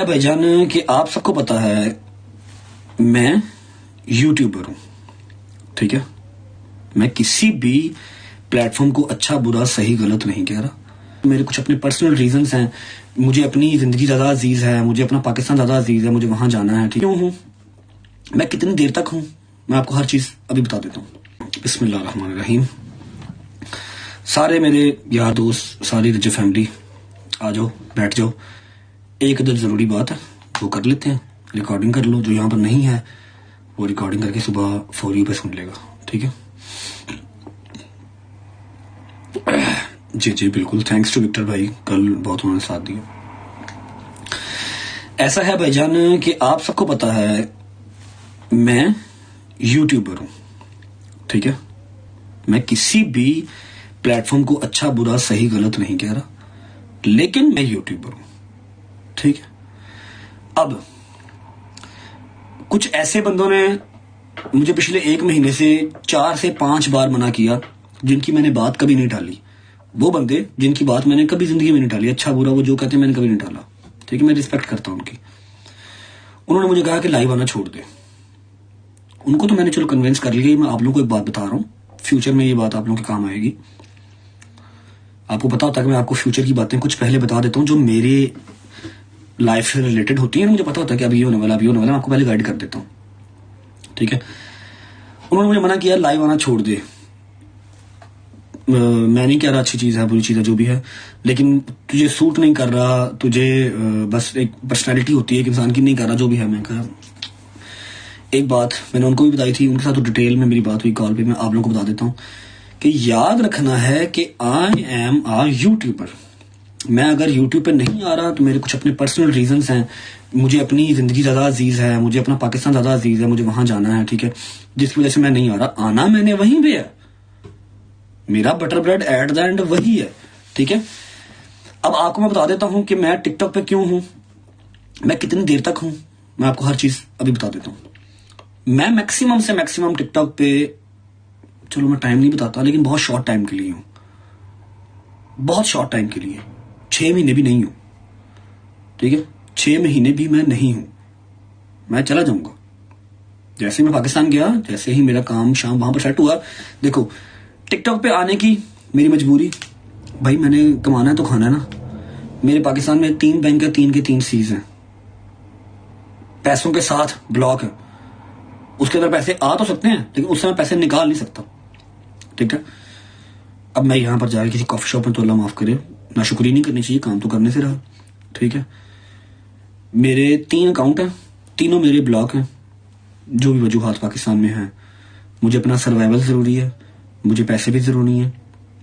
भाईजान कि आप सबको पता है मैं यूट्यूबर हूं। ठीक है, मैं किसी भी प्लेटफॉर्म को अच्छा बुरा सही गलत नहीं कह रहा। मेरे कुछ अपने पर्सनल रीजंस हैं। मुझे अपनी जिंदगी ज्यादा अजीज है, मुझे अपना पाकिस्तान ज्यादा अजीज है, मुझे वहां जाना है। क्यों हूं मैं, कितनी देर तक हूं, मैं आपको हर चीज अभी बता देता हूं। बिस्मिल्लाहिर्रहमानिर्रहीम। सारे मेरे यार दोस्त, सारी रज फैमिली, आ जाओ, बैठ जाओ। एक अदर जरूरी बात है वो कर लेते हैं, रिकॉर्डिंग कर लो। जो यहाँ पर नहीं है वो रिकॉर्डिंग करके सुबह फॉर यू पे सुन लेगा। ठीक है जी जी बिल्कुल। थैंक्स टू विक्टर भाई, कल बहुत उन्होंने साथ दिया। ऐसा है भाईजान कि आप सबको पता है मैं यूट्यूबर हूं। ठीक है, मैं किसी भी प्लेटफॉर्म को अच्छा बुरा सही गलत नहीं कह रहा, लेकिन मैं यूट्यूबर हूं। ठीक है, अब कुछ ऐसे बंदों ने मुझे पिछले 1 महीने से 4 से 5 बार मना किया, जिनकी मैंने बात कभी नहीं डाली। वो बंदे जिनकी बात मैंने कभी जिंदगी में नहीं डाली, अच्छा बुरा वो जो कहते हैं मैंने कभी नहीं डाला। ठीक है, मैं रिस्पेक्ट करता हूं उनकी। उन्होंने मुझे कहा कि लाइव आना छोड़ दे। उनको तो मैंने चलो कन्विंस कर लिया। मैं आप लोगों को एक बात बता रहा हूं, फ्यूचर में ये बात आप लोगों के काम आएगी। आपको पता होता है कि मैं आपको फ्यूचर की बातें कुछ पहले बता देता हूं जो मेरे लाइफ से रिलेटेड होती है। मुझे पता होता है कि अभी ये होने वाला, अभी होने वाला, मैं आपको पहले गाइड कर देता हूँ। ठीक है, उन्होंने मुझे मना किया लाइव आना छोड़ दे। मैं नहीं कह रहा अच्छी चीज है बुरी चीज है जो भी है, लेकिन तुझे सूट नहीं कर रहा, तुझे बस एक पर्सनैलिटी होती है एक इंसान की, नहीं कर रहा जो भी है। मैं कहा एक बात मैंने उनको भी बताई थी, उनके साथ तो डिटेल में मेरी बात हुई कॉल पे। मैं आप लोगों को बता देता हूँ कि याद रखना है कि आई एम आ यूट्यूबर। मैं अगर यूट्यूब पे नहीं आ रहा तो मेरे कुछ अपने पर्सनल रीजंस हैं। मुझे अपनी जिंदगी ज्यादा अजीज है, मुझे अपना पाकिस्तान ज्यादा अजीज है, मुझे वहां जाना है। ठीक है, जिसकी वजह से मैं नहीं आ रहा। आना मैंने वहीं पे है, मेरा butter bread at the end वही है। ठीक है, अब आपको मैं बता देता हूं कि मैं टिकटॉक पे क्यों हूं, मैं कितनी देर तक हूं, मैं आपको हर चीज अभी बता देता हूं। मैं मैक्सिमम से मैक्सिमम टिकटॉक पे, चलो मैं टाइम नहीं बताता, लेकिन बहुत शॉर्ट टाइम के लिए हूं, बहुत शॉर्ट टाइम के लिए। 6 महीने भी नहीं हूं। ठीक है, 6 महीने भी मैं नहीं हूं। मैं चला जाऊंगा। जैसे मैं पाकिस्तान गया, जैसे ही मेरा काम शाम वहां पर सेट हुआ। देखो, टिकटॉक पे आने की मेरी मजबूरी, भाई मैंने कमाना है तो खाना है ना। मेरे पाकिस्तान में 3 बैंक है, 3 के 3 सीज हैं, पैसों के साथ ब्लॉक है। उसके अंदर पैसे आ तो सकते हैं, लेकिन उस समय पैसे निकाल नहीं सकता। ठीक है, अब मैं यहां पर जाकर किसी कॉफी शॉप में, तो अल्लाह माफ करे, नाशुक्री नहीं करनी चाहिए, काम तो करने से रहा। ठीक है, मेरे 3 अकाउंट हैं, तीनों मेरे ब्लॉक हैं, जो भी वजूहात पाकिस्तान में हैं। मुझे अपना सर्वाइवल जरूरी है, मुझे पैसे भी जरूरी है,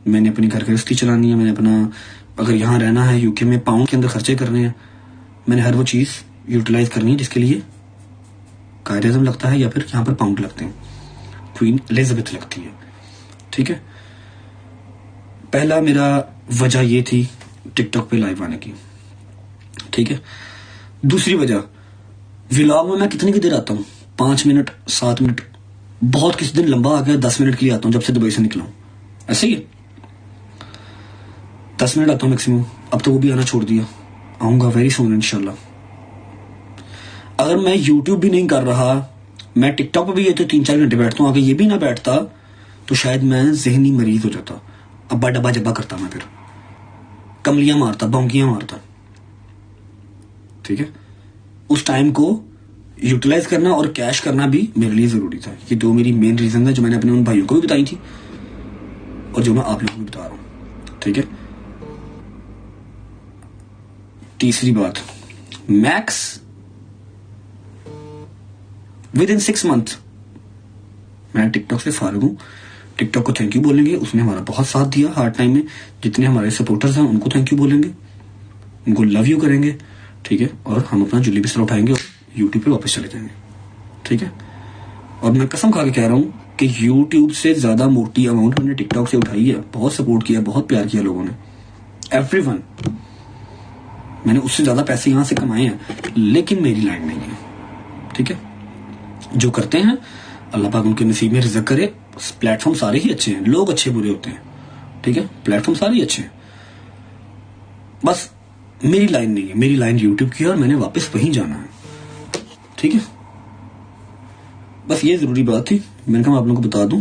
मैंने अपनी घर गृहस्थी चलानी है, मैंने अपना अगर यहाँ रहना है यूके में पाउंड के अंदर खर्चे करने हैं, मैंने हर वो चीज यूटिलाइज करनी है जिसके लिए कायद-ए-आज़म लगता है या फिर यहाँ पर पाउंड लगते हैं, क्वीन एलिजाबेथ लगती है। ठीक है, पहला मेरा वजह ये थी टिकटॉक पे लाइव आने की। ठीक है, दूसरी वजह, व्लॉग में मैं कितनी की देर आता हूँ, 5 मिनट 7 मिनट, बहुत किसी दिन लंबा आ गया 10 मिनट के लिए आता हूँ। जब से दुबई से निकला हूं ऐसे ही 10 मिनट आता हूँ मैक्सिमम। अब तो वो भी आना छोड़ दिया, आऊंगा वेरी सून इंशाल्लाह। अगर मैं यूट्यूब भी नहीं कर रहा, मैं टिकटॉक पे भी ये तो 3-4 घंटे बैठता हूँ, अगर ये भी ना बैठता तो शायद मैं जहनी मरीज हो जाता, अब्बा डब्बा जब्बा करता, मैं फिर कमलियां मारता, भौंकियां मारता। ठीक है, उस टाइम को यूटिलाइज करना और कैश करना भी मेरे लिए जरूरी था। ये 2 मेरी मेन रीजन है जो मैंने अपने उन भाइयों को भी बताई थी और जो मैं आप लोगों को भी बता रहा हूं। ठीक है, तीसरी बात, मैक्स विद इन 6 मंथ मैं टिकटॉक से फारिग हूं। टिकटॉक को थैंक यू बोलेंगे, उसने हमारा बहुत साथ दिया हार्ड टाइम में। जितने हमारे सपोर्टर्स हैं उनको थैंक यू बोलेंगे, उनको लव यू करेंगे। ठीक है, और हम अपना जुली बिस्तर उठाएंगे और यूट्यूब पे वापस चले जाएंगे। ठीक है, और मैं कसम खा के कह रहा हूं कि यूट्यूब से ज्यादा मोटी अमाउंट मैंने टिकटॉक से उठाई है। बहुत सपोर्ट किया, बहुत प्यार किया लोगों ने, एवरीवन। मैंने उससे ज्यादा पैसे यहां से कमाए हैं, लेकिन मेरी लाइन नहीं है। ठीक है, जो करते हैं अल्लाह पाक उनके नसीब में रिज़्क करे। प्लेटफॉर्म सारे ही अच्छे हैं, लोग अच्छे बुरे होते हैं। ठीक है, प्लेटफॉर्म सारे ही अच्छे हैं, बस मेरी लाइन नहीं है, मेरी लाइन यूट्यूब की है और मैंने वापस वहीं जाना है, ठीक है। बस ये जरूरी बात थी, मैंने कहा मैं आप लोगों को बता दूं।